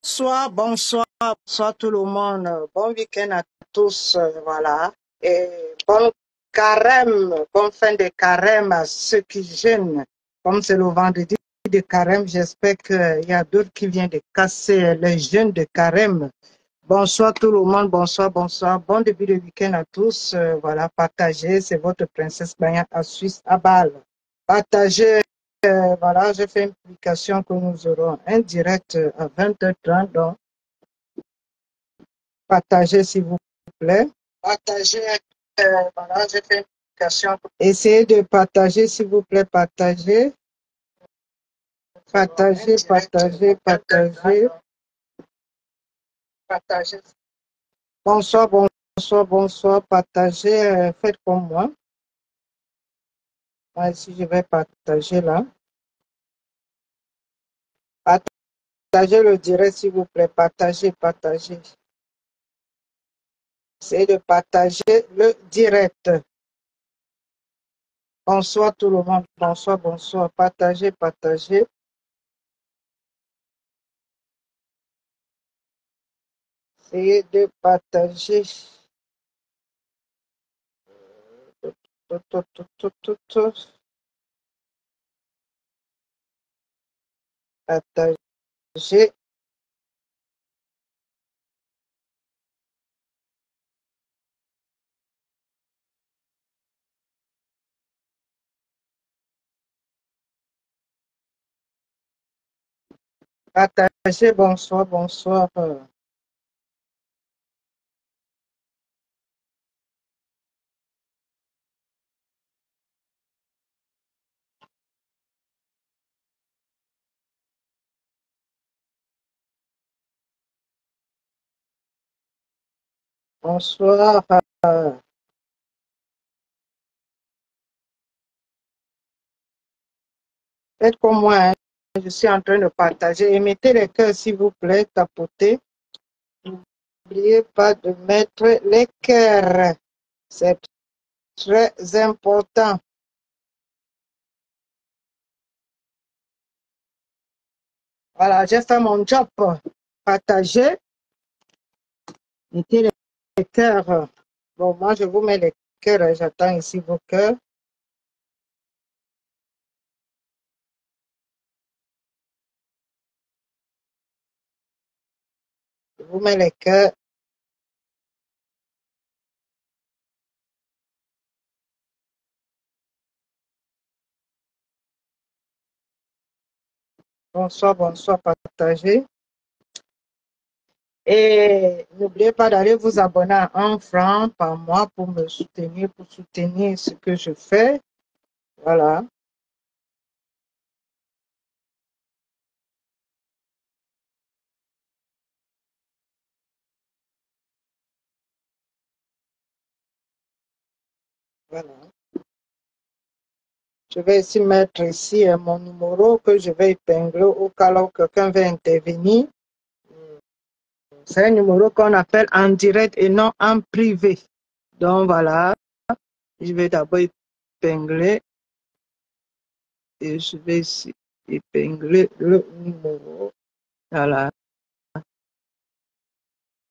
Bonsoir tout le monde. Bon week-end à tous, voilà. Et bon carême, bonne fin de carême à ceux qui jeûnent. Comme c'est le vendredi de carême, j'espère qu'il y a d'autres qui viennent de casser les jeûnes de carême. Bonsoir tout le monde, bonsoir. Bon début de week-end à tous. Voilà, partagez, c'est votre princesse Banya à Suisse à Bâle. Partagez. Voilà, j'ai fait une publication que nous aurons un direct à 20h30. Donc, partagez s'il vous plaît. Partagez. Voilà, j'ai fait une publication. Essayez de partager s'il vous plaît. Partagez. Bonsoir. Partagez. Faites comme moi. Moi ici, je vais partager là. Partagez le direct s'il vous plaît. Partagez. Essayez de partager le direct. Bonsoir tout le monde. Bonsoir. Partagez. Essayez de partager. Partager. Partagez. Bonsoir. Bonsoir. Faites comme moi. Hein. Je suis en train de partager. Et mettez les cœurs, s'il vous plaît. Tapotez. N'oubliez pas de mettre les cœurs. C'est très important. Voilà, j'ai fait mon job. Partagez. Mettez les cœurs. Bon, moi, je vous mets les cœurs. J'attends ici vos cœurs. Je vous mets les cœurs. Bonsoir. Partagez. Et n'oubliez pas d'aller vous abonner à 1 franc par mois pour me soutenir, pour soutenir ce que je fais. Voilà. Voilà. Je vais ici mettre ici mon numéro que je vais épingler au cas où quelqu'un veut intervenir. C'est un numéro qu'on appelle en direct et non en privé. Donc voilà, je vais d'abord épingler et je vais ici épingler le numéro. Voilà.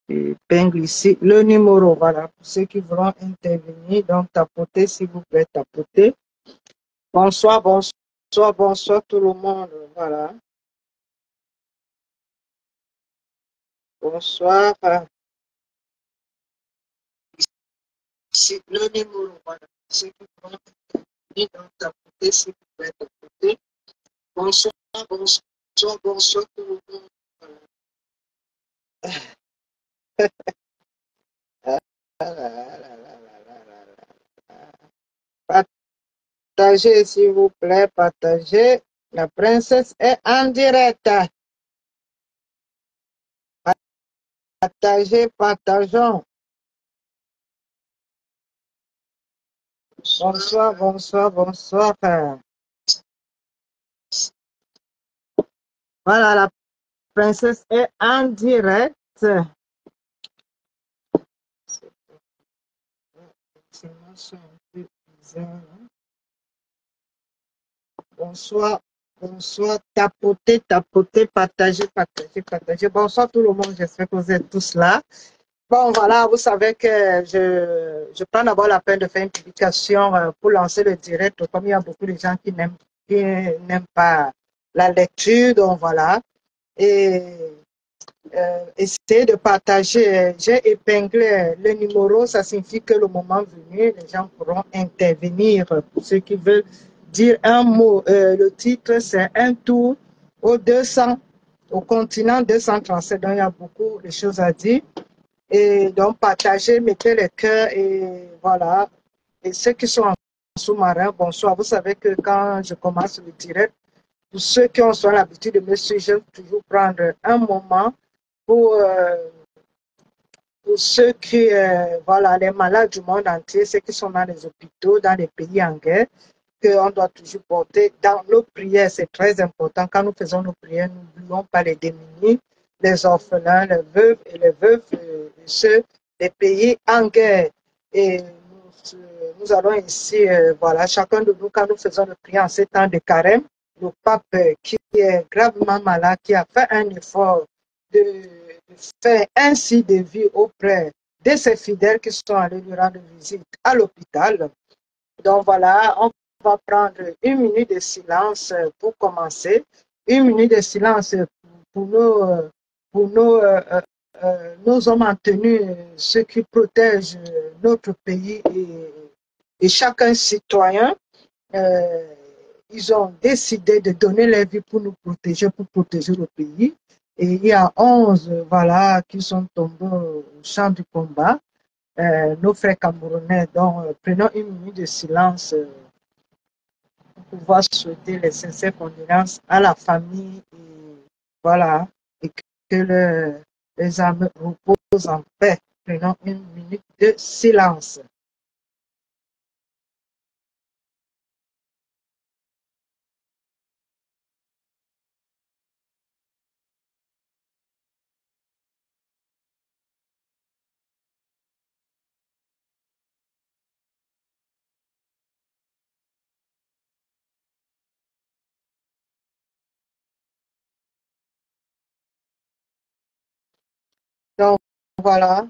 Épingle ici le numéro. Voilà, pour ceux qui voudront intervenir. Donc tapotez, s'il vous plaît, tapotez. Bonsoir tout le monde. Voilà. Bonsoir. Ici le numéro. Voilà. Ceux qui voudront intervenir. Donc tapotez, s'il vous plaît, tapotez. Bonsoir tout le monde. Partagez, s'il vous plaît, partagez. La princesse est en direct. Partageons. Bonsoir. Voilà, la princesse est en direct. Bonsoir. Bonsoir, tapoter, tapoter, partager, partager, partager. Bonsoir tout le monde, j'espère que vous êtes tous là. Bon, voilà, vous savez que je prends d'abord la peine de faire une publication pour lancer le direct, comme il y a beaucoup de gens qui n'aiment pas la lecture, donc voilà. Et essayer de partager. J'ai épinglé le numéro, ça signifie que le moment venu, les gens pourront intervenir. Pour ceux qui veulent dire un mot, le titre, c'est Un tour au 200, au continent 237. Donc, il y a beaucoup de choses à dire. Et donc, partagez, mettez les cœurs et voilà. Et ceux qui sont en sous-marin, bonsoir. Vous savez que quand je commence le direct, pour ceux qui ont soit l'habitude de me suivre, je vais toujours prendre un moment pour, ceux qui, voilà, les malades du monde entier, ceux qui sont dans les hôpitaux, dans les pays en guerre, qu'on doit toujours porter dans nos prières. C'est très important. Quand nous faisons nos prières, n'oublions pas les démunis, les orphelins, les veuves et les veuves, ceux des pays en guerre. Et nous allons ici, voilà, chacun de nous, quand nous faisons nos prières en ces temps de carême, le pape qui est gravement malade, qui a fait un effort de faire ainsi de vie auprès de ses fidèles qui sont allés lui rendre visite à l'hôpital. Donc voilà, on va prendre une minute de silence pour commencer. Une minute de silence pour nos hommes en tenue, ceux qui protègent notre pays et chacun citoyen. Euh, ils ont décidé de donner leur vie pour nous protéger, pour protéger le pays. Et il y a 11 voilà, qui sont tombés au champ du combat, nos frères camerounais. Donc, prenons une minute de silence pour pouvoir souhaiter les sincères condoléances à la famille. Et, voilà, et que les âmes reposent en paix. Prenons une minute de silence. Donc, voilà.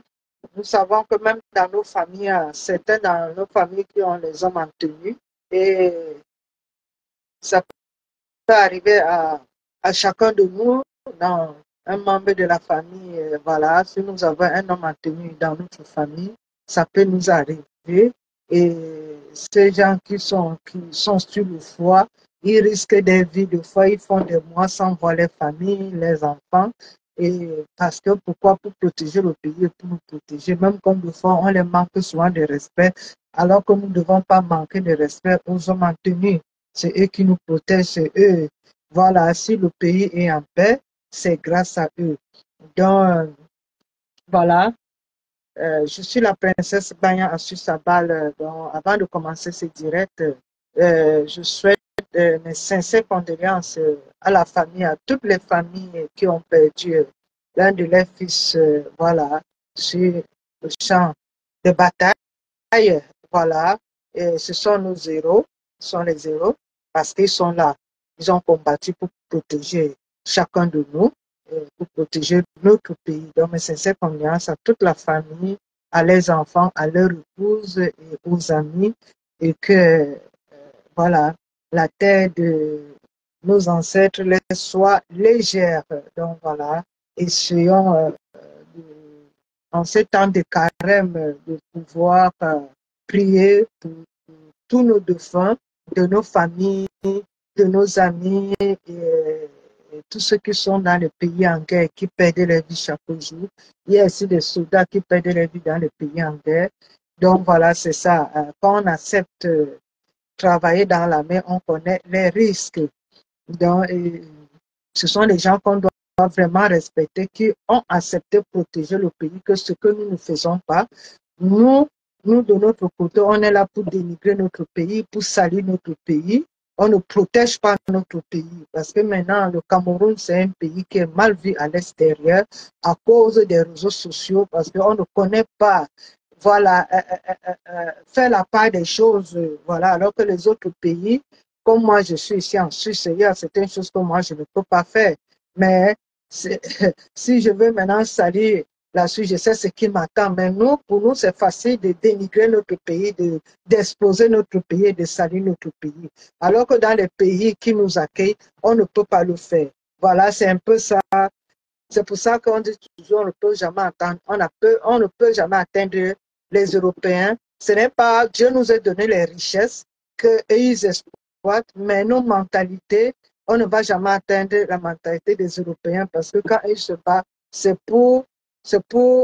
Nous savons que même dans nos familles, certains dans nos familles qui ont les hommes en tenue, et ça peut arriver à chacun de nous, dans un membre de la famille, voilà, si nous avons un homme en tenue dans notre famille, ça peut nous arriver. Et ces gens qui sont sur le foie, ils risquent des vies de foi, ils font des mois sans voir les familles, les enfants. Et parce que pourquoi? Pour protéger le pays et pour nous protéger. Même comme de fois, on les manque souvent de respect, alors que nous ne devons pas manquer de respect aux hommes en tenue. C'est eux qui nous protègent, c'est eux. Voilà, si le pays est en paix, c'est grâce à eux. Donc, voilà, je suis la princesse Banya Assusabal. Donc, avant de commencer ce direct, je souhaite mes sincères condoléances à la famille, à toutes les familles qui ont perdu l'un de leurs fils, voilà, sur le champ de bataille. Voilà, et ce sont nos héros, ce sont les héros, parce qu'ils sont là. Ils ont combattu pour protéger chacun de nous, pour protéger notre pays. Donc, mes sincères condoléances à toute la famille, à leurs enfants, à leurs épouses et aux amis, et que, voilà, la terre de nos ancêtres les soit légère. Donc, voilà, essayons en ces temps de carême de pouvoir prier pour tous nos défunts, de nos familles, de nos amis et tous ceux qui sont dans les pays en guerre, qui perdent leur vie chaque jour. Il y a aussi des soldats qui perdent leur vie dans les pays en guerre. Donc voilà, c'est ça. Quand on accepte travailler dans la mer, on connaît les risques. Donc, ce sont les gens qu'on doit vraiment respecter, qui ont accepté de protéger le pays, que ce que nous ne faisons pas. Nous, de notre côté, on est là pour dénigrer notre pays, pour salir notre pays. On ne protège pas notre pays parce que maintenant, le Cameroun, c'est un pays qui est mal vu à l'extérieur à cause des réseaux sociaux parce qu'on ne connaît pas, voilà, faire la part des choses, voilà, alors que les autres pays, comme moi je suis ici en Suisse, il y a certaines choses que moi je ne peux pas faire. Mais si je veux maintenant salir la Suisse, je sais ce qui m'attend. Mais nous, pour nous, c'est facile de dénigrer notre pays, d'exposer notre pays et de salir notre pays. Alors que dans les pays qui nous accueillent, on ne peut pas le faire. Voilà, c'est un peu ça. C'est pour ça qu'on dit toujours on ne peut jamais attendre, on ne peut jamais atteindre les Européens. Ce n'est pas Dieu nous a donné les richesses qu'ils exploitent, mais nos mentalités, on ne va jamais atteindre la mentalité des Européens parce que quand ils se battent, c'est pour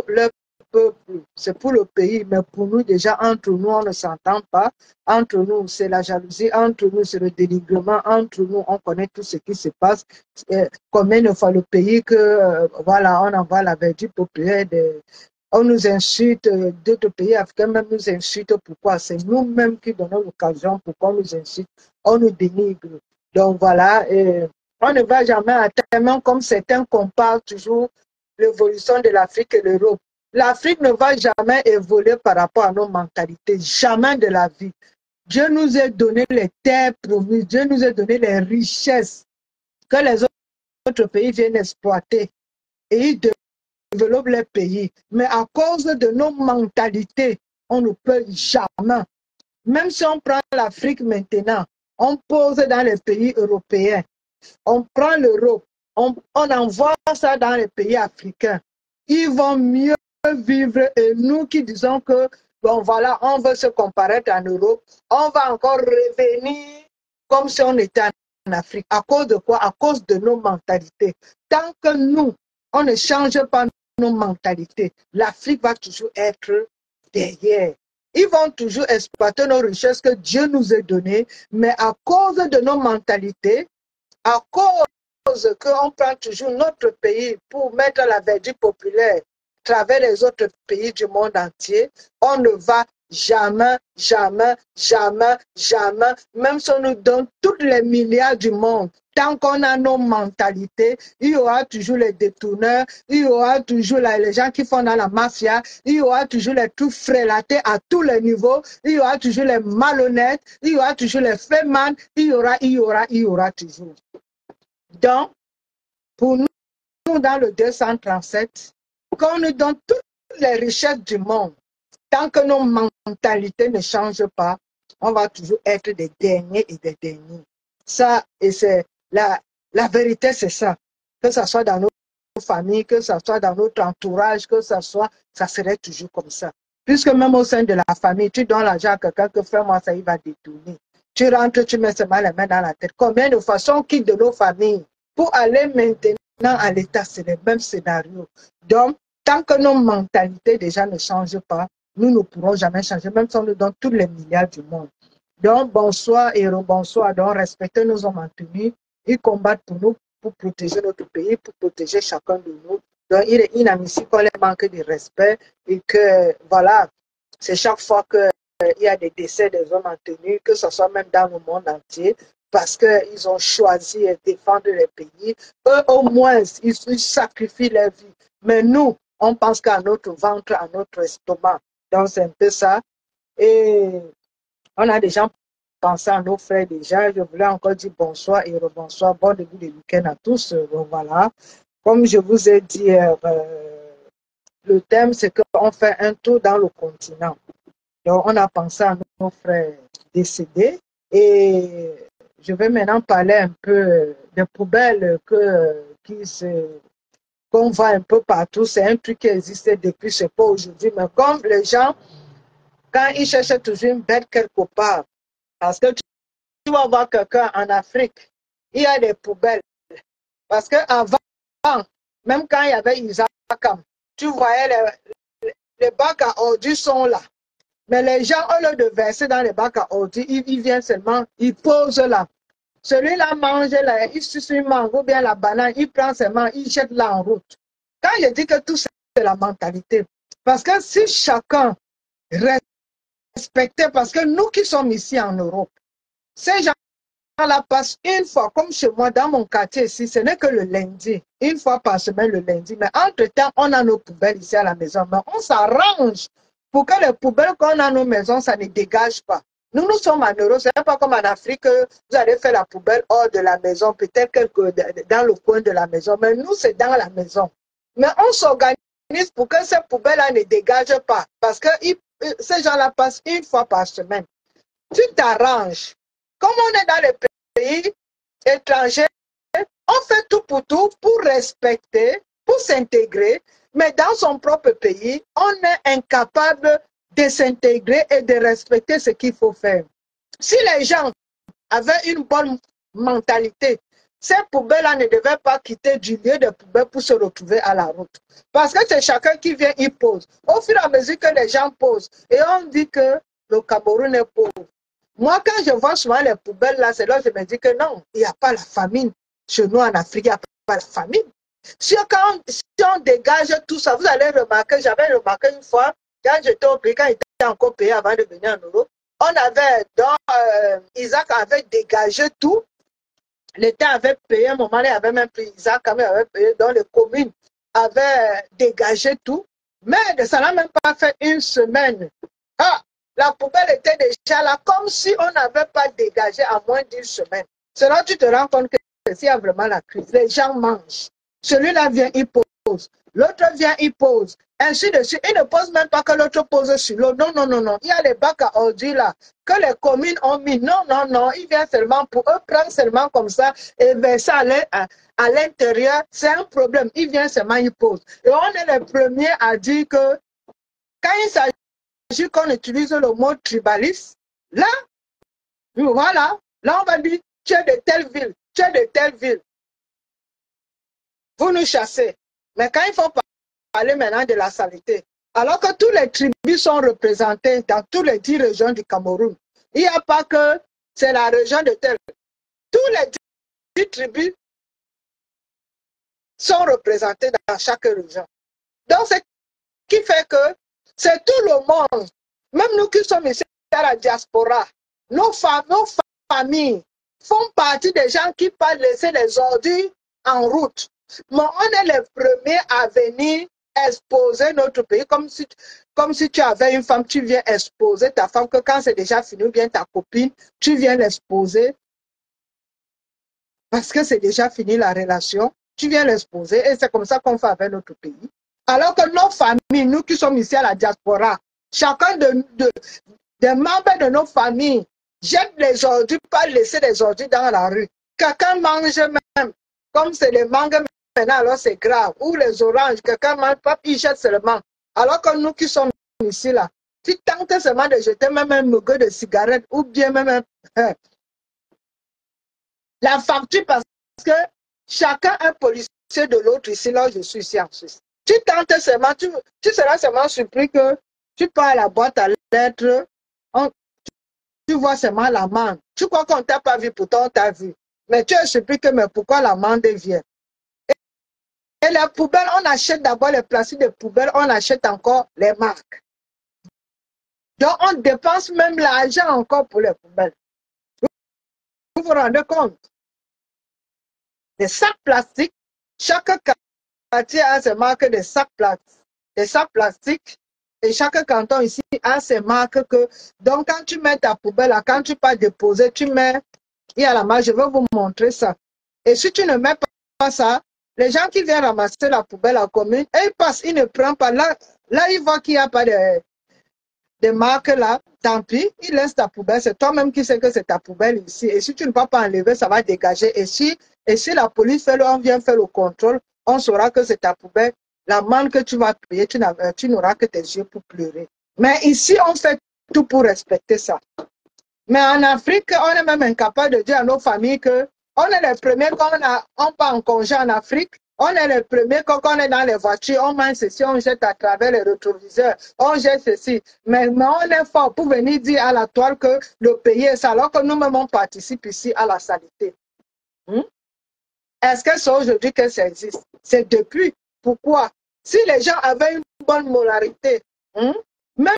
leur peuple, c'est pour le pays, mais pour nous déjà, entre nous, on ne s'entend pas. Entre nous, c'est la jalousie, entre nous, c'est le dénigrement, entre nous, on connaît tout ce qui se passe. Combien de fois le pays que, voilà, on envoie la verdure populaire, on nous insulte, d'autres pays africains même nous insultent. Pourquoi? C'est nous-mêmes qui donnons l'occasion pour qu'on nous insulte, on nous dénigre. Donc voilà, on ne va jamais atteindre, comme certains comparent toujours l'évolution de l'Afrique et l'Europe. L'Afrique ne va jamais évoluer par rapport à nos mentalités, jamais de la vie. Dieu nous a donné les terres promises, Dieu nous a donné les richesses que les autres pays viennent exploiter et ils développent les pays. Mais à cause de nos mentalités, on ne peut jamais. Même si on prend l'Afrique maintenant, on pose dans les pays européens, on prend l'Europe, on envoie ça dans les pays africains. Ils vont mieux vivre et nous qui disons que, bon voilà, on veut se comparer en Europe, on va encore revenir comme si on était en Afrique. À cause de quoi? À cause de nos mentalités. Tant que nous, on ne change pas nos mentalités, l'Afrique va toujours être derrière. Ils vont toujours exploiter nos richesses que Dieu nous a données, mais à cause de nos mentalités, à cause qu'on prend toujours notre pays pour mettre la verdure populaire à travers les autres pays du monde entier, on ne va jamais, jamais, jamais, jamais, même si on nous donne tous les milliards du monde, tant qu'on a nos mentalités, il y aura toujours les détourneurs, il y aura toujours les gens qui font dans la mafia, il y aura toujours les trucs frélatés à tous les niveaux, il y aura toujours les malhonnêtes, il y aura toujours les fémans, il y aura toujours. Donc, pour nous, dans le 237, quand on nous donne toutes les richesses du monde, tant que nos mentalités ne changent pas, on va toujours être des derniers et des derniers. Ça, et c'est la vérité, c'est ça. Que ce soit dans nos familles, que ce soit dans notre entourage, que ce soit, ça serait toujours comme ça. Puisque même au sein de la famille, tu donnes l'argent à quelqu'un que fais-moi ça, il va détourner. Tu rentres, tu mets seulement les mains dans la tête. Combien de fois on quitte de nos familles pour aller maintenant à l'État? C'est le même scénario. Donc, tant que nos mentalités déjà ne changent pas, nous ne pourrons jamais changer, même si on nous donne tous les milliards du monde. Donc, bonsoir et rebonsoir. Donc, respectez nos hommes en tenue. Ils combattent pour nous, pour protéger notre pays, pour protéger chacun de nous. Donc, il est inadmissible qu'on les manque de respect et que, voilà, c'est chaque fois qu'il y a des décès des hommes en tenue, que ce soit même dans le monde entier, parce qu'ils ont choisi de défendre les pays. Eux, au moins, ils sacrifient leur vie. Mais nous, on pense qu'à notre ventre, à notre estomac. Donc, c'est un peu ça. Et on a déjà pensé à nos frères déjà. Je voulais encore dire bonsoir et rebonsoir. Bon début de week-end à tous. Donc, voilà. Comme je vous ai dit, le thème, c'est qu'on fait un tour dans le continent. Donc, on a pensé à nos frères décédés. Et je vais maintenant parler un peu des poubelles qu'on voit un peu partout. C'est un truc qui existait depuis, je ne sais pas aujourd'hui, mais comme les gens, quand ils cherchent toujours une bête quelque part, parce que tu vas voir quelqu'un en Afrique, il y a des poubelles. Parce qu'avant, même quand il y avait Isakam, tu voyais les bacs à ordures sont là. Mais les gens, au lieu de verser dans les bacs à ordures, ils viennent seulement, ils posent là. Celui-là mange, là, il suce une mangue ou bien la banane, il prend seulement, il jette là en route. Quand je dis que tout ça, c'est la mentalité. Parce que si chacun respectait, parce que nous qui sommes ici en Europe, ces gens-là passent une fois, comme chez moi, dans mon quartier ici, ce n'est que le lundi, une fois par semaine le lundi. Mais entre-temps, on a nos poubelles ici à la maison. Mais on s'arrange pour que les poubelles qu'on a à nos maisons, ça ne dégage pas. Nous, nous sommes en Europe, ce n'est pas comme en Afrique, vous allez faire la poubelle hors de la maison, peut-être dans le coin de la maison, mais nous, c'est dans la maison. Mais on s'organise pour que ces poubelles-là ne dégagent pas, parce que ces gens-là passent une fois par semaine. Tu t'arranges. Comme on est dans les pays étrangers, on fait tout pour respecter, pour s'intégrer, mais dans son propre pays, on est incapable de s'intégrer et de respecter ce qu'il faut faire. Si les gens avaient une bonne mentalité, ces poubelles-là ne devaient pas quitter du lieu de poubelle pour se retrouver à la route. Parce que c'est chacun qui vient, il pose. Au fur et à mesure que les gens posent, et on dit que le Cameroun est pauvre. Moi, quand je vois souvent les poubelles là, c'est là que je me dis que non, il n'y a pas la famine. Chez nous, en Afrique, il n'y a pas la famine. Si on dégage tout ça, vous allez remarquer, j'avais remarqué une fois, quand j'étais au pays, quand il était encore payé avant de venir en Europe, on avait, Isaac avait dégagé tout. L'État avait payé, mon mari avait même pris Isaac, avait payé, donc les communes avaient dégagé tout. Mais ça n'a même pas fait une semaine. Ah, la poubelle était déjà là, comme si on n'avait pas dégagé en moins d'une semaine. C'est là que tu te rends compte que s'il y a vraiment la crise, les gens mangent. Celui-là vient, il pose. L'autre vient, il pose. Ainsi de suite. Il ne pose même pas que l'autre pose sur l'eau. Non, non, non, non. Il y a les bacs à ordures là que les communes ont mis. Non, non, non. Il vient seulement pour eux prendre seulement comme ça et verser à l'intérieur. C'est un problème. Il vient seulement, il pose. Et on est les premiers à dire que quand il s'agit qu'on utilise le mot tribaliste, là, voilà, là on va dire tu es de telle ville, tu es de telle ville. Vous nous chassez. Mais quand il faut parler maintenant de la saleté, alors que tous les tribus sont représentées dans toutes les 10 régions du Cameroun, il n'y a pas que c'est la région de tel. Tous les 10 tribus sont représentées dans chaque région. Donc, ce qui fait que c'est tout le monde, même nous qui sommes ici à la diaspora, nos familles font partie des gens qui peuvent laisser les ordures en route. Mais on est les premiers à venir exposer notre pays comme si tu avais une femme, tu viens exposer ta femme, que quand c'est déjà fini, ou bien ta copine, tu viens l'exposer parce que c'est déjà fini la relation, tu viens l'exposer et c'est comme ça qu'on fait avec notre pays. Alors que nos familles, nous qui sommes ici à la diaspora, chacun des membres de nos familles jette les ordures, pas laisser les ordures dans la rue. Quelqu'un mange même, comme c'est les mangues maintenant, alors c'est grave. Ou les oranges, quelqu'un mange pas, il jette seulement. Alors que nous qui sommes ici là, tu tentes seulement de jeter même un muguet de cigarette ou bien même la facture parce que chacun est policier de l'autre ici, là je suis ici en Suisse. Tu tentes seulement, tu seras seulement surpris que tu pars à la boîte à lettres, tu vois seulement l'amende. Tu crois qu'on ne t'a pas vu, pourtant on t'a vu. Mais tu es surpris que, mais pourquoi l'amende vient? Et les poubelles, on achète d'abord les plastiques de poubelles, on achète encore les marques. Donc on dépense même l'argent encore pour les poubelles. Vous vous rendez compte? Des sacs plastiques, chaque quartier a ses marques de sacs plastiques. Et chaque canton ici a ses marques que, donc quand tu mets ta poubelle, quand tu pars déposer, tu mets, il y a la marque, je vais vous montrer ça. Et si tu ne mets pas ça, les gens qui viennent ramasser la poubelle en commune, ils passent, ils ne prennent pas. Là ils voient qu'il n'y a pas de marques là, tant pis, ils laissent ta poubelle. C'est toi-même qui sais que c'est ta poubelle ici. Et si tu ne vas pas enlever, ça va dégager. Et si la police on vient faire le contrôle, on saura que c'est ta poubelle. L'amende que tu vas payer, tu n'auras que tes yeux pour pleurer. Mais ici, on fait tout pour respecter ça. Mais en Afrique, on est même incapable de dire à nos familles que on est les premiers quand on part en congé en Afrique. On est les premiers quand on est dans les voitures, on mange ceci, on jette à travers les rétroviseurs, on jette ceci. Mais on est fort pour venir dire à la toile que le pays est ça, alors que nous-mêmes on participe ici à la saleté. Est-ce que c'est aujourd'hui que ça existe? C'est depuis. Pourquoi? Si les gens avaient une bonne moralité, même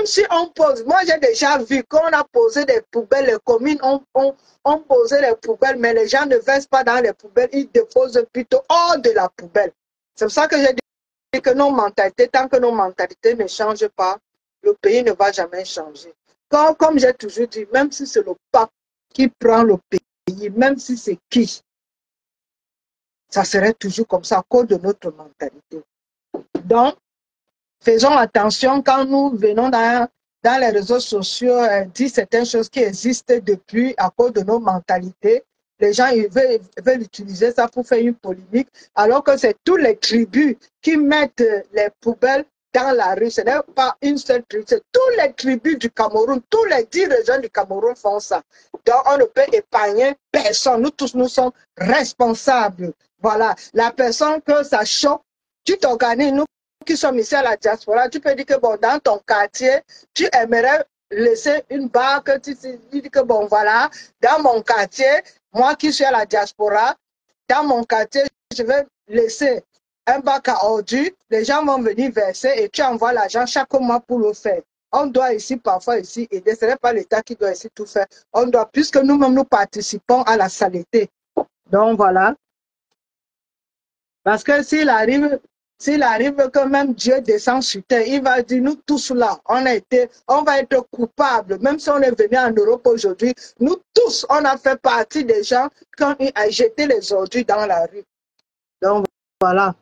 si on pose, moi j'ai déjà vu qu'on a posé des poubelles, les communes ont posé les poubelles, mais les gens ne versent pas dans les poubelles, ils déposent plutôt hors de la poubelle. C'est pour ça que j'ai dit que nos mentalités, tant que nos mentalités ne changent pas, le pays ne va jamais changer. Comme j'ai toujours dit, même si c'est le pape qui prend le pays, même si c'est qui, ça serait toujours comme ça à cause de notre mentalité. Donc, faisons attention quand nous venons dans les réseaux sociaux, dire certaines choses qui existent depuis à cause de nos mentalités. Les gens ils veulent utiliser ça pour faire une polémique, alors que c'est tous les tribus qui mettent les poubelles dans la rue. Ce n'est pas une seule tribu, c'est tous les tribus du Cameroun, tous les 10 régions du Cameroun font ça. Donc, on ne peut épargner personne. Nous tous, nous sommes responsables. Voilà. La personne que ça choque, tu t'organises, nous qui sommes ici à la diaspora, tu peux dire que bon, dans ton quartier, tu aimerais laisser une barque, tu dis que bon, voilà, dans mon quartier, moi qui suis à la diaspora, dans mon quartier, je vais laisser un bac à ordures, les gens vont venir verser et tu envoies l'argent chaque mois pour le faire. On doit ici, parfois ici, aider. Ce n'est pas l'État qui doit ici tout faire. On doit, puisque nous-mêmes, nous participons à la saleté. Donc, voilà. Parce que s'il arrive que même Dieu descend sur terre, il va dire, nous tous là, on va être coupables. Même si on est venu en Europe aujourd'hui, nous tous, on a fait partie des gens qui ont jeté les ordures dans la rue. Donc, voilà.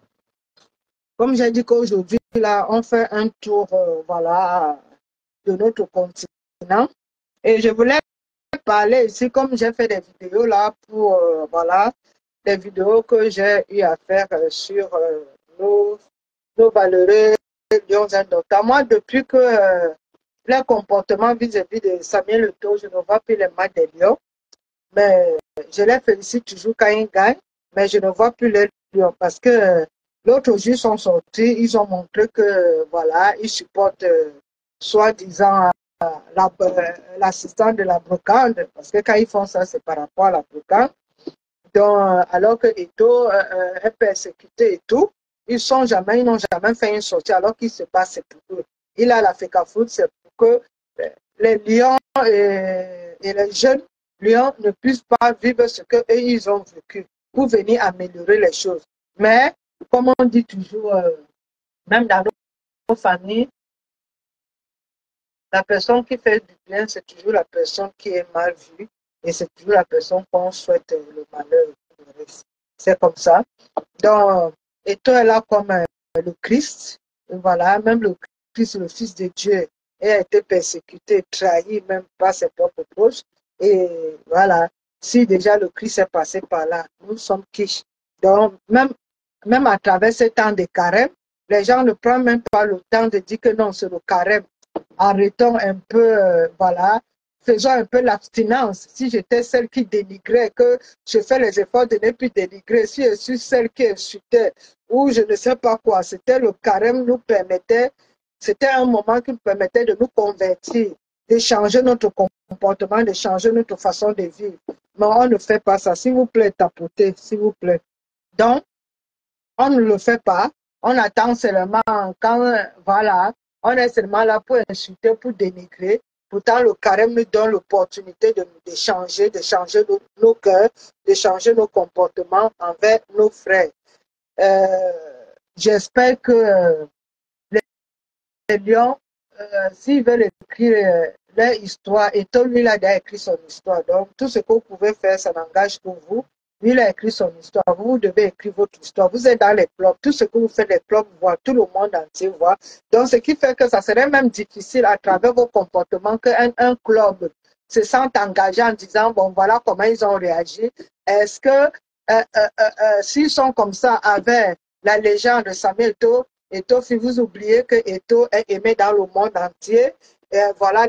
Comme j'ai dit qu'aujourd'hui, là, on fait un tour, voilà, de notre continent. Et je voulais parler ici, comme j'ai fait des vidéos là, pour, voilà, des vidéos que j'ai eu à faire sur nos valeureux lions indomptables. Moi, depuis que leur comportement vis-à-vis de Samuel Eto'o, je ne vois plus les matchs des lions. Mais je les félicite toujours quand ils gagnent, mais je ne vois plus les lions parce que l'autre jour, ils sont sortis, ils ont montré que, voilà, ils supportent soi-disant l'assistant de la brocante, parce que quand ils font ça, c'est par rapport à la brocante. Donc, alors que Eto'o est persécuté et tout, ils n'ont jamais fait une sortie alors qu'il se passe pour eux. Il a la FECAFOOT, c'est pour que les lions et les jeunes lions ne puissent pas vivre ce qu'eux, ils ont vécu pour venir améliorer les choses. Mais, comme on dit toujours, même dans nos familles, la personne qui fait du bien, c'est toujours la personne qui est mal vue et c'est toujours la personne qu'on souhaite le malheur. C'est comme ça. Donc, Eto'o est là comme le Christ. Et voilà, même le Christ, le Fils de Dieu, a été persécuté, trahi même par ses propres proches. Et voilà, si déjà le Christ est passé par là, nous sommes quiches. Donc, même à travers ce temps de carême, les gens ne prennent même pas le temps de dire que non, c'est le carême. Arrêtons un peu, voilà, faisons un peu l'abstinence. Si j'étais celle qui dénigrait, que je fais les efforts de ne plus dénigrer, si je suis celle qui insultait, ou je ne sais pas quoi, c'était le carême nous permettait, c'était un moment qui nous permettait de nous convertir, de changer notre comportement, de changer notre façon de vivre. Mais on ne fait pas ça. S'il vous plaît, tapotez, s'il vous plaît. Donc, on ne le fait pas. On attend seulement quand, voilà, on est seulement là pour insulter, pour dénigrer. Pourtant, le carême nous donne l'opportunité de changer nos cœurs, de changer nos comportements envers nos frères. J'espère que les lions, s'ils veulent écrire leur histoire, et tout lui, il a déjà écrit son histoire. Donc, tout ce que vous pouvez faire, ça n'engage que vous. Lui, il a écrit son histoire. Vous devez écrire votre histoire. Vous êtes dans les clubs. Tout ce que vous faites, les clubs voient. Tout le monde entier voit. Donc, ce qui fait que ça serait même difficile à travers vos comportements qu'un club se sente engagé en disant, bon, voilà comment ils ont réagi. Est-ce que s'ils sont comme ça avec la légende de Samuel Eto'o, Eto'o, si vous oubliez que Eto'o est aimé dans le monde entier, et voilà,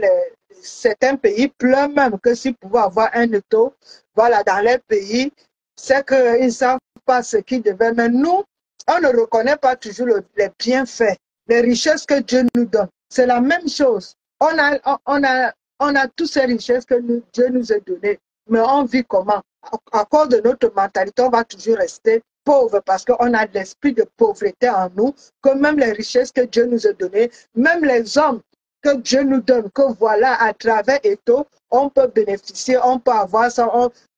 certains pays pleurent même que s'ils pouvaient avoir un Eto'o, voilà, dans les pays, c'est qu'ils ne savent pas ce qu'ils devaient. Mais nous, on ne reconnaît pas toujours les bienfaits, les richesses que Dieu nous donne. C'est la même chose. On a toutes ces richesses que Dieu nous a données. Mais on vit comment? À cause de notre mentalité, on va toujours rester pauvre parce qu'on a l'esprit de pauvreté en nous, que même les richesses que Dieu nous a données, même les hommes que Dieu nous donne, que voilà, à travers Eto'o, on peut bénéficier, on peut avoir ça.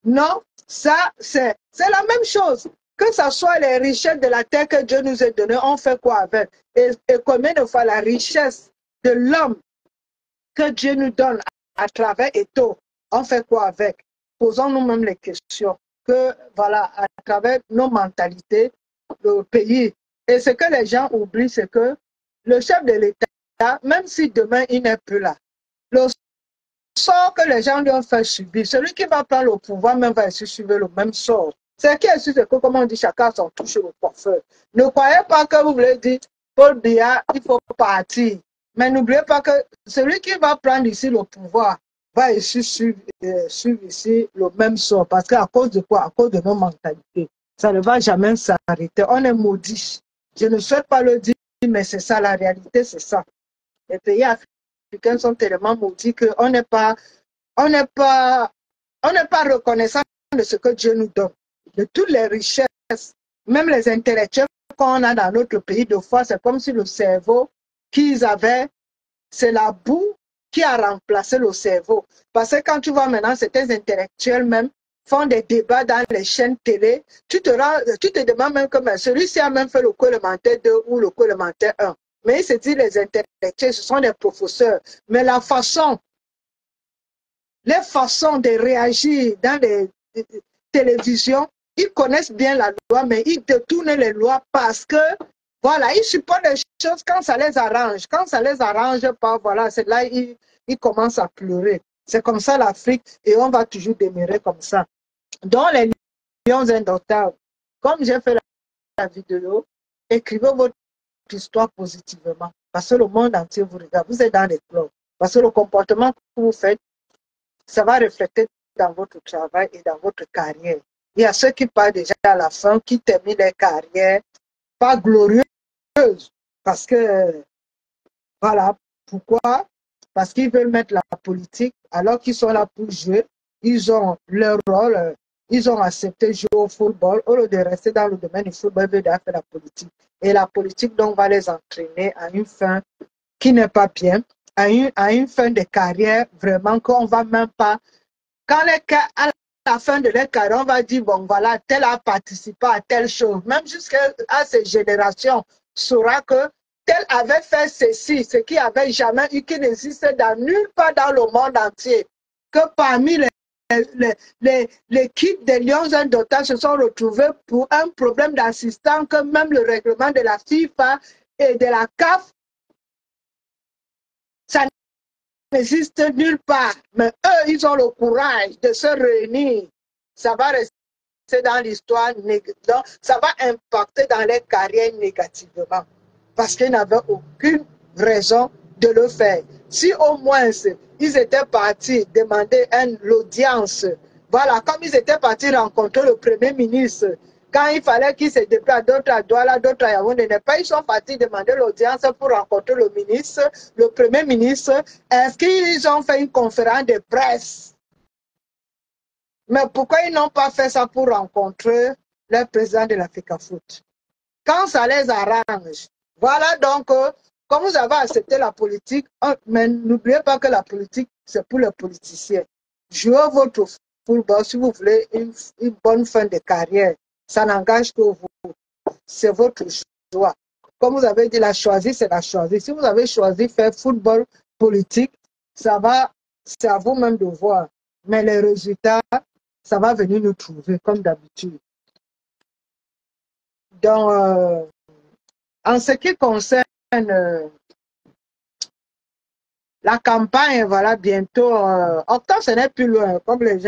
Non, ça, c'est la même chose. Que ce soit les richesses de la terre que Dieu nous a données, on fait quoi avec? Et combien de fois la richesse de l'homme que Dieu nous donne à travers Eto, on fait quoi avec? Posons nous-mêmes les questions. Que voilà, à travers nos mentalités, le pays. Et ce que les gens oublient, c'est que le chef de l'État, même si demain il n'est plus là, le sort que les gens lui ont fait subir, celui qui va prendre le pouvoir même va aussi subir le même sort. C'est qui est sûr, c'est que, comme on dit, chacun s'en touche au portefeuille. Ne croyez pas que vous voulez dire, Paul Biya, il faut partir. Mais n'oubliez pas que celui qui va prendre ici le pouvoir va ici suivre ici le même sort. Parce qu'à cause de quoi? À cause de nos mentalités. Ça ne va jamais s'arrêter. On est maudits. Je ne souhaite pas le dire, mais c'est ça, la réalité, c'est ça. Les pays africains sont tellement maudits qu'on n'est pas, on n'est pas, on n'est pas reconnaissant de ce que Dieu nous donne, de toutes les richesses, même les intellectuels qu'on a dans notre pays. De fois, c'est comme si le cerveau qu'ils avaient, c'est la boue qui a remplacé le cerveau. Parce que quand tu vois maintenant, certains intellectuels même font des débats dans les chaînes télé, tu te demandes même que celui-ci a même fait le cours élémentaire 2 ou le cours élémentaire 1. Mais il se dit les intellectuels, ce sont des professeurs. Mais la façon, les façons de réagir dans les télévisions, ils connaissent bien la loi, mais ils détournent les lois parce que, voilà, ils supportent les choses quand ça les arrange. Quand ça les arrange pas, voilà, c'est là ils commencent à pleurer. C'est comme ça l'Afrique et on va toujours demeurer comme ça. Donc, les lions indomptables, comme j'ai fait la vidéo, écrivez votre histoire positivement. Parce que le monde entier vous regarde. Vous êtes dans les clubs. Parce que le comportement que vous faites, ça va refléter dans votre travail et dans votre carrière. Il y a ceux qui partent déjà à la fin, qui terminent leur carrière, pas glorieuse. Parce que, voilà, pourquoi? Parce qu'ils veulent mettre la politique, alors qu'ils sont là pour jouer. Ils ont leur rôle. Ils ont accepté de jouer au football. Au lieu de rester dans le domaine du football, ils veulent faire la politique. Et la politique, donc, va les entraîner à une fin qui n'est pas bien, à une fin de carrière, vraiment, qu'on ne va même pas. Quand à la fin de leur carrière, on va dire, bon, voilà, tel a participé à telle chose. Même jusqu'à ces générations, saura que tel avait fait ceci, ce qui avait jamais eu, qui n'existe dans nulle part dans le monde entier. Que parmi l'équipe des Lions indomptables se sont retrouvés pour un problème d'assistance que même le règlement de la FIFA et de la CAF, ça n'existe nulle part. Mais eux, ils ont le courage de se réunir. Ça va rester dans l'histoire, ça va impacter dans les carrières négativement. Parce qu'ils n'avaient aucune raison de le faire. Si au moins ils étaient partis demander l'audience, voilà, comme ils étaient partis rencontrer le Premier ministre, quand il fallait qu'ils se déplacent, d'autres à Douala, d'autres à Yaoundé, ils sont partis demander l'audience pour rencontrer le ministre, le Premier ministre. Est-ce qu'ils ont fait une conférence de presse? Mais pourquoi ils n'ont pas fait ça pour rencontrer le président de l'Africa Foot? Quand ça les arrange. Voilà donc, comme vous avez accepté la politique, mais n'oubliez pas que la politique, c'est pour les politiciens. Jouez votre football si vous voulez une bonne fin de carrière. Ça n'engage que vous. C'est votre choix. Comme vous avez dit, la choisir, c'est la choisir. Si vous avez choisi faire football politique, c'est à vous-même de voir. Mais les résultats, ça va venir nous trouver comme d'habitude. Donc, en ce qui concerne la campagne, voilà, bientôt, octobre, ce n'est plus loin. Comme les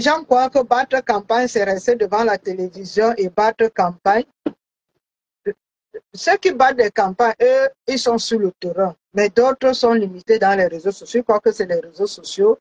gens croient que battre campagne, c'est rester devant la télévision et battre campagne. Ceux qui battent des campagnes, eux, ils sont sur le terrain. Mais d'autres sont limités dans les réseaux sociaux. Je crois que c'est les réseaux sociaux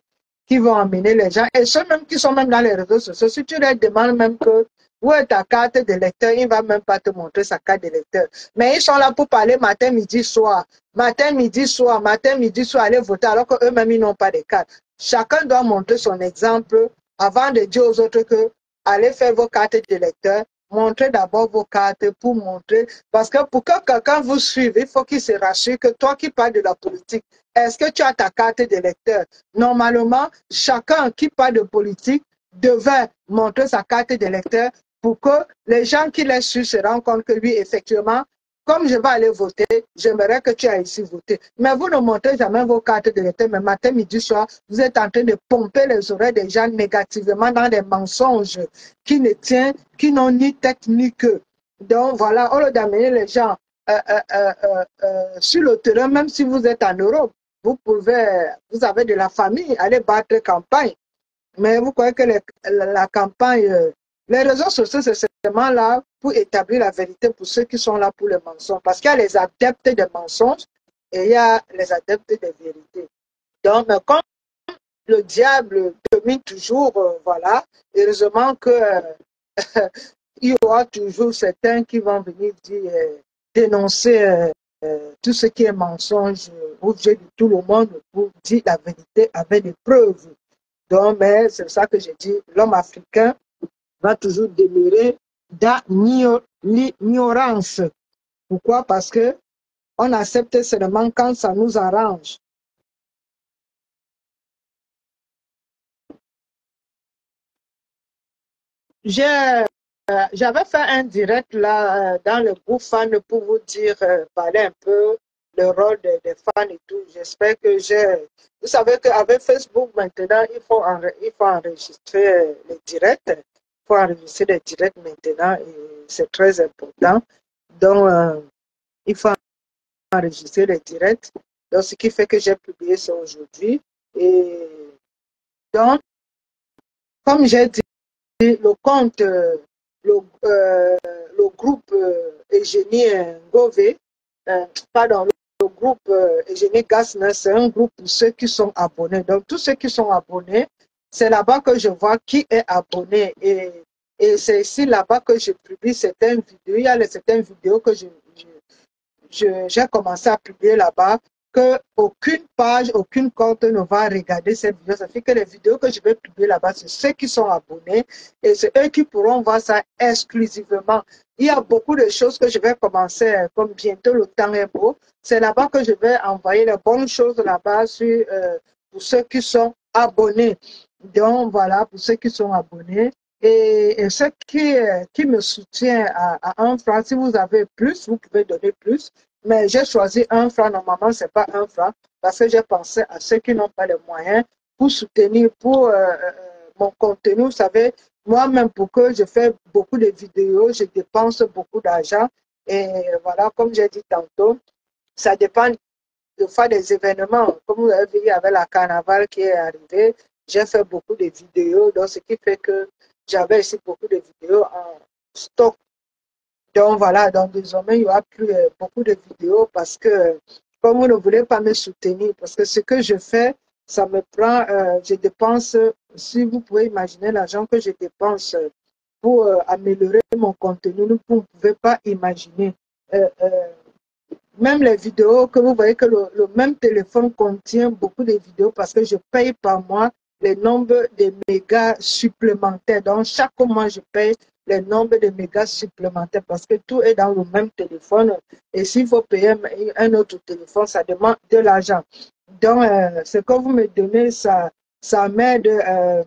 qui vont amener les gens. Et ceux même qui sont même dans les réseaux sociaux, si tu leur demandes même que où est ta carte de lecteur, il ne va même pas te montrer sa carte de lecteur. Mais ils sont là pour parler matin, midi, soir. Matin, midi, soir. Matin, midi, soir, aller voter alors qu'eux-mêmes, ils n'ont pas de carte. Chacun doit montrer son exemple avant de dire aux autres que allez faire vos cartes de lecteur. Montrez d'abord vos cartes pour montrer. Parce que pour que quelqu'un vous suive, il faut qu'il se rassure que toi qui parles de la politique, est-ce que tu as ta carte de lecteur? Normalement, chacun qui parle de politique devait montrer sa carte de lecteur pour que les gens qui les suivent se rendent compte que lui, effectivement, comme je vais aller voter, j'aimerais que tu ailles ici voter. Mais vous ne montrez jamais vos cartes d'électeur, mais matin, midi, soir, vous êtes en train de pomper les oreilles des gens négativement dans des mensonges qui ne tiennent, qui n'ont ni tête ni queue. Donc voilà, au lieu d'amener les gens sur le terrain, même si vous êtes en Europe, vous avez de la famille, allez battre campagne. Mais vous croyez que la campagne, les réseaux sociaux, c'est seulement là pour établir la vérité pour ceux qui sont là pour les mensonges. Parce qu'il y a les adeptes des mensonges et il y a les adeptes des vérités. Donc, quand le diable domine toujours, voilà, heureusement que il y aura toujours certains qui vont venir dire, dénoncer tout ce qui est mensonge au jeu de tout le monde pour dire la vérité avec des preuves. Donc, mais c'est ça que j'ai dit, l'homme africain va toujours demeurer dans l'ignorance. Pourquoi? Parce que on accepte seulement quand ça nous arrange. J'avais fait un direct là dans le groupe fan pour vous dire, parler un peu le rôle des fans et tout. J'espère que j'ai... Vous savez qu'avec Facebook maintenant, il faut enregistrer les directs. Il faut enregistrer les directs maintenant et c'est très important. Donc, il faut enregistrer les directs. Donc, ce qui fait que j'ai publié ça aujourd'hui. Et donc, comme j'ai dit, le compte, le groupe Eugénie Ngové, pardon, le groupe Eugénie Gasner, c'est un groupe pour ceux qui sont abonnés. Donc, tous ceux qui sont abonnés, c'est là-bas que je vois qui est abonné. Et c'est ici là-bas que je publie certaines vidéos. Il y a certaines vidéos que j'ai commencé à publier là-bas, qu'aucune page, aucune compte ne va regarder cette vidéo. Ça fait que les vidéos que je vais publier là-bas, c'est ceux qui sont abonnés et c'est eux qui pourront voir ça exclusivement. Il y a beaucoup de choses que je vais commencer, comme bientôt le temps est beau. C'est là-bas que je vais envoyer les bonnes choses là-bas pour ceux qui sont abonnés. Donc voilà, pour ceux qui sont abonnés. Et ceux qui me soutiennent à 1 franc, si vous avez plus, vous pouvez donner plus. Mais j'ai choisi 1 franc, normalement, ce n'est pas 1 franc, parce que j'ai pensé à ceux qui n'ont pas les moyens pour soutenir pour mon contenu. Vous savez, moi-même, pour que je fais beaucoup de vidéos, je dépense beaucoup d'argent. Et voilà, comme j'ai dit tantôt, ça dépend de faire des événements. Comme vous avez vu avec la carnaval qui est arrivée, j'ai fait beaucoup de vidéos, donc ce qui fait que j'avais ici beaucoup de vidéos en stock. Donc voilà, donc désormais, il y aura plus beaucoup de vidéos parce que comme vous ne voulez pas me soutenir, parce que ce que je fais, ça me prend, je dépense, si vous pouvez imaginer l'argent que je dépense pour améliorer mon contenu, vous ne pouvez pas imaginer. Même les vidéos que vous voyez que le même téléphone contient beaucoup de vidéos parce que je paye par mois les nombres de mégas supplémentaires. Donc, chaque mois, je paye les nombres de mégas supplémentaires parce que tout est dans le même téléphone. Et s'il faut payer un autre téléphone, ça demande de l'argent. Donc, ce que vous me donnez, ça m'aide à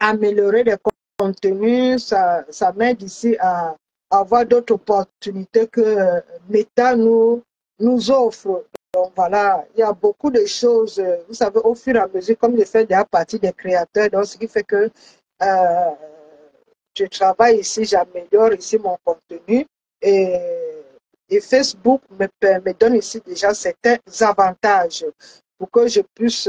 améliorer les contenus, ça m'aide ici à avoir d'autres opportunités que Meta nous offre. Donc voilà, il y a beaucoup de choses, vous savez, au fur et à mesure, comme je fais déjà partie des créateurs, donc ce qui fait que euh, je travaille ici, j'améliore ici mon contenu et Facebook me donne ici déjà certains avantages pour que je puisse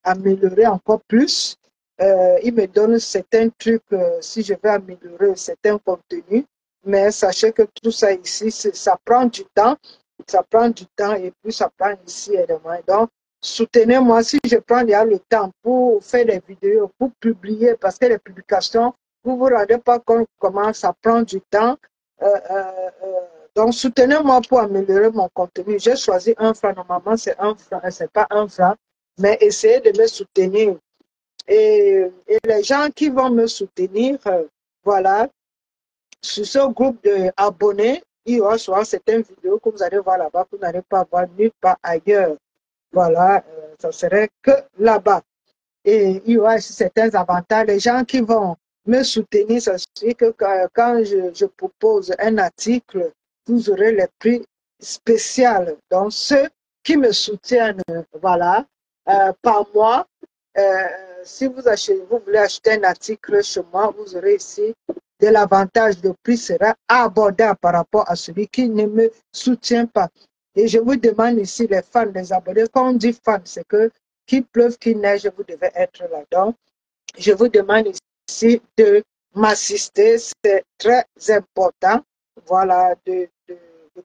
améliorer encore plus. Il me donne certains trucs si je veux améliorer certains contenus, mais sachez que tout ça ici, ça prend du temps. Ça prend du temps et puis ça prend ici et demain. Donc, soutenez-moi si je prends déjà le temps pour faire des vidéos, pour publier, parce que les publications, vous ne vous rendez pas compte comment ça prend du temps. Euh, euh, euh, donc, soutenez-moi pour améliorer mon contenu. J'ai choisi 1 franc. Normalement, c'est 1 franc, c'est pas 1 franc, mais essayez de me soutenir. Et les gens qui vont me soutenir, voilà, sur ce groupe d'abonnés, il y aura souvent certaines vidéos que vous allez voir là-bas, que vous n'allez pas voir nulle part ailleurs. Voilà, ça serait que là-bas. Et il y aura aussi certains avantages. Les gens qui vont me soutenir, ça suffit que quand je propose un article, vous aurez les prix spéciaux. Donc, ceux qui me soutiennent, voilà, par mois, si vous voulez acheter un article chez moi, vous aurez ici de l'avantage. Le prix sera abordable par rapport à celui qui ne me soutient pas. Et je vous demande ici, les fans, les abonnés, quand on dit fans, c'est que qu'il pleuve, qu'il neige, vous devez être là-dedans. Je vous demande ici de m'assister, c'est très important, voilà, de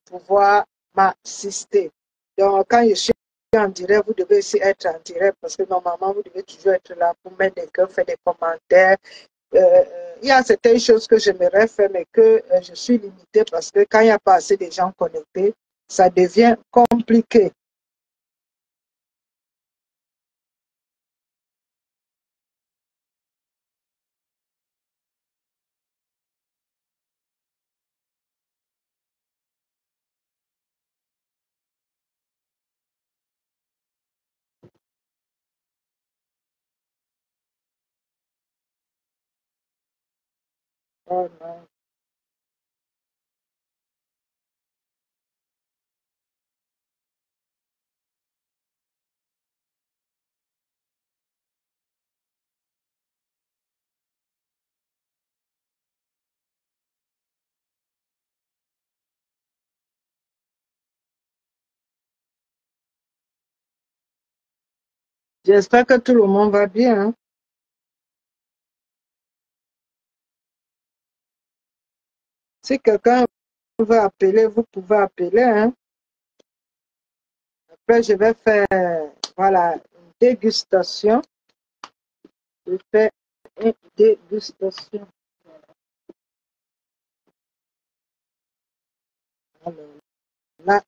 pouvoir m'assister. Donc, quand je suis en direct, vous devez aussi être en direct parce que normalement, vous devez toujours être là pour mettre des cœurs, faire des commentaires. Il y a certaines choses que j'aimerais faire, mais que je suis limitée parce que quand il n'y a pas assez de gens connectés, ça devient compliqué. Oh non. J'espère que tout le monde va bien, hein. Si quelqu'un veut appeler, vous pouvez appeler, hein. Après, je vais faire, voilà, une dégustation. Je fais une dégustation. Alors, là,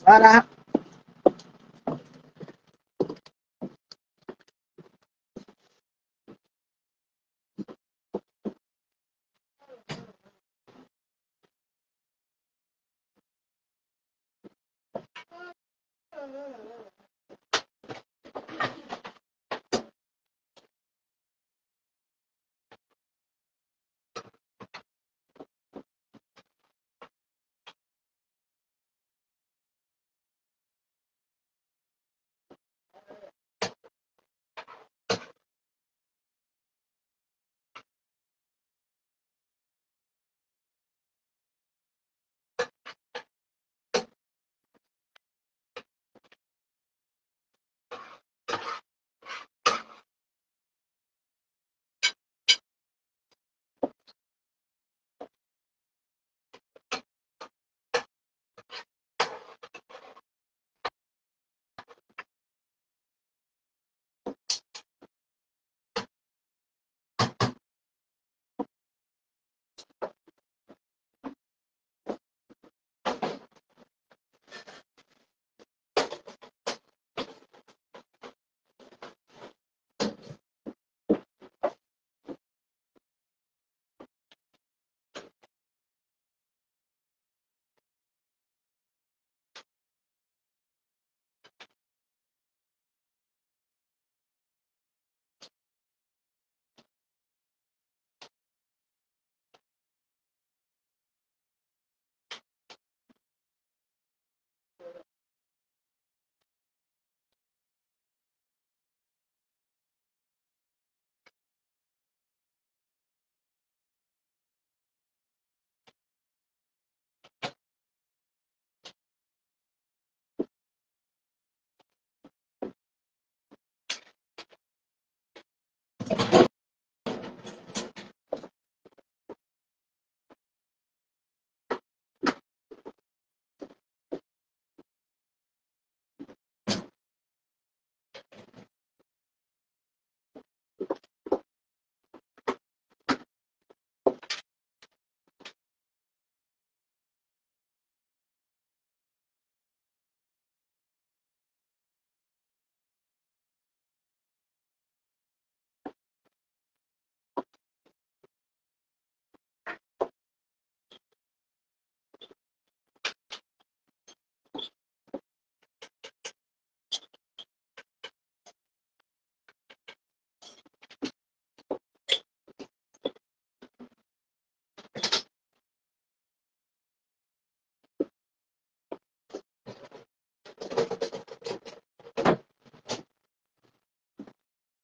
voilà.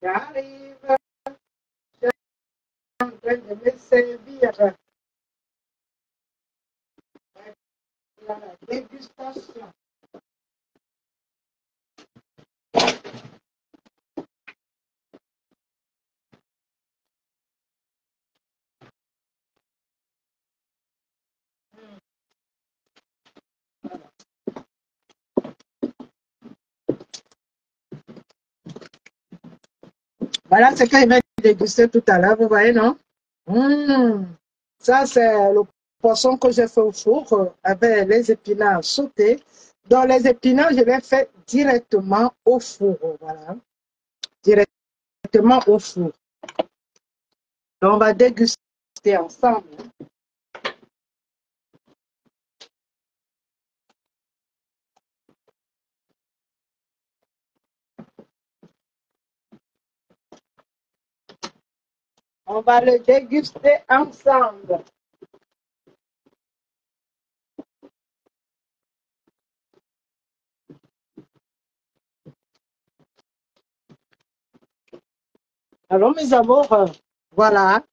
J'arrive, je suis en train de me servir la dégustation. Voilà ce que je vais déguster tout à l'heure, vous voyez, non? Ça, c'est le poisson que j'ai fait au four avec les épinards sautés. Donc, les épinards, je les fais directement au four. Voilà. Directement au four. Donc, on va déguster ensemble. On va le déguster ensemble. Alors, mes amours, voilà.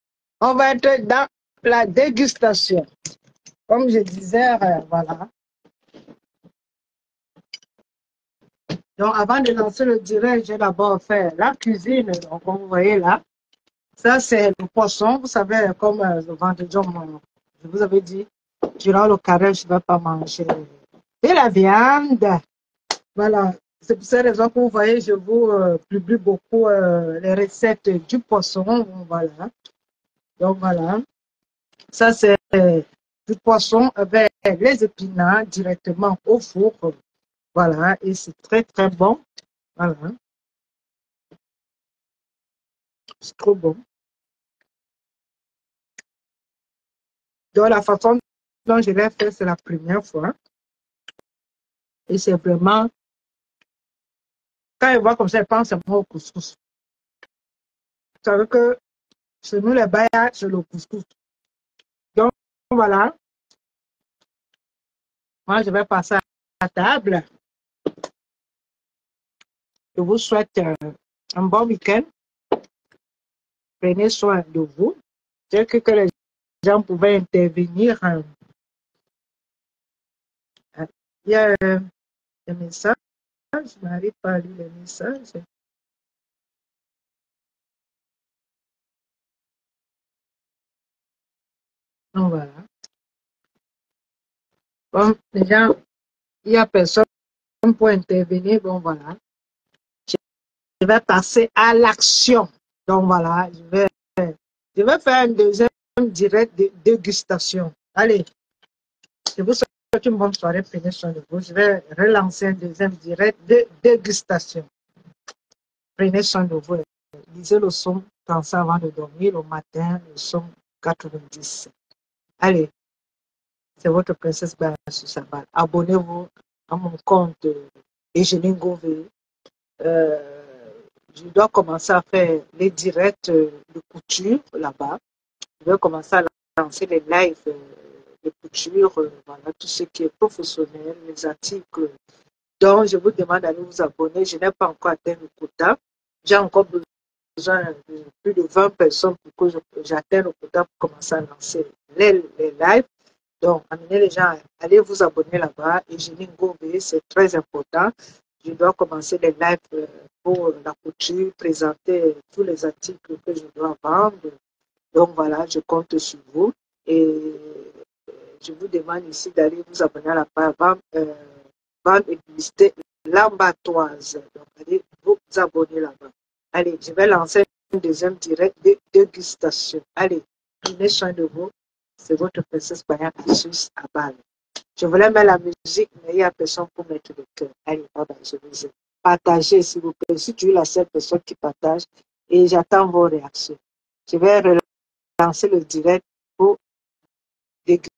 On va être dans la dégustation. Comme je disais, voilà. Donc, avant de lancer le direct, j'ai d'abord fait la cuisine. Donc, comme vous voyez là, ça, c'est le poisson. Vous savez, comme le vendredi, je vous avais dit, durant le carême, je ne vais pas manger de la viande. Voilà. C'est pour cette raison que vous voyez, je vous publie beaucoup les recettes du poisson. Voilà. Donc, voilà. Ça, c'est du poisson avec les épinards directement au four. Voilà. Et c'est très, très bon. Voilà. C'est trop bon. Donc, la façon dont je l'ai fait, c'est la première fois. Et c'est vraiment, quand je vois comme ça, je pense moi au couscous. Vous savez que chez nous, les baillards, c'est le couscous. Donc, voilà. Moi, je vais passer à la table. Je vous souhaite un bon week-end. Prenez soin de vous. Dès que les gens pouvaient intervenir, il y a des messages. Je n'arrive pas à lire les messages. Donc, voilà. Bon, les gens, il n'y a personne pour intervenir. Bon, voilà. Je vais passer à l'action. Donc, voilà. Je vais faire un deuxième direct de dégustation. Allez, je vous souhaite une bonne soirée. Prenez soin de vous. Je vais relancer un deuxième direct de dégustation. Prenez soin de vous. Lisez le son quand ça avant de dormir. Le matin, le son 90. Allez, c'est votre princesse Bayassou Sabal. Abonnez-vous à mon compte Eugénie Gouvé. Je dois commencer à faire les directs de couture là-bas. Je vais commencer à lancer les lives de couture, voilà, tout ce qui est professionnel, les articles. Donc, je vous demande d'aller vous abonner. Je n'ai pas encore atteint le quota. J'ai encore besoin de plus de 20 personnes pour que j'atteigne le quota pour commencer à lancer les lives. Donc, amenez les gens, allez vous abonner là-bas. Et Eugénie Gouvé, c'est très important. Je dois commencer les lives pour la couture, présenter tous les articles que je dois vendre. Donc voilà, je compte sur vous. Et je vous demande ici d'aller vous abonner à la page Vente et publicité Lambatoise. Donc allez vous abonner là-bas. Allez, je vais lancer un deuxième direct de dégustation. Allez, prenez soin de vous. C'est votre princesse Baya Suisse à Bâle. Je voulais mettre la musique, mais il n'y a personne pour mettre le cœur. Allez, bye bye, je vous aime. Partagez, s'il vous plaît. Si tu es la seule personne qui partage, et j'attends vos réactions. Je vais lancer le direct pour déguster.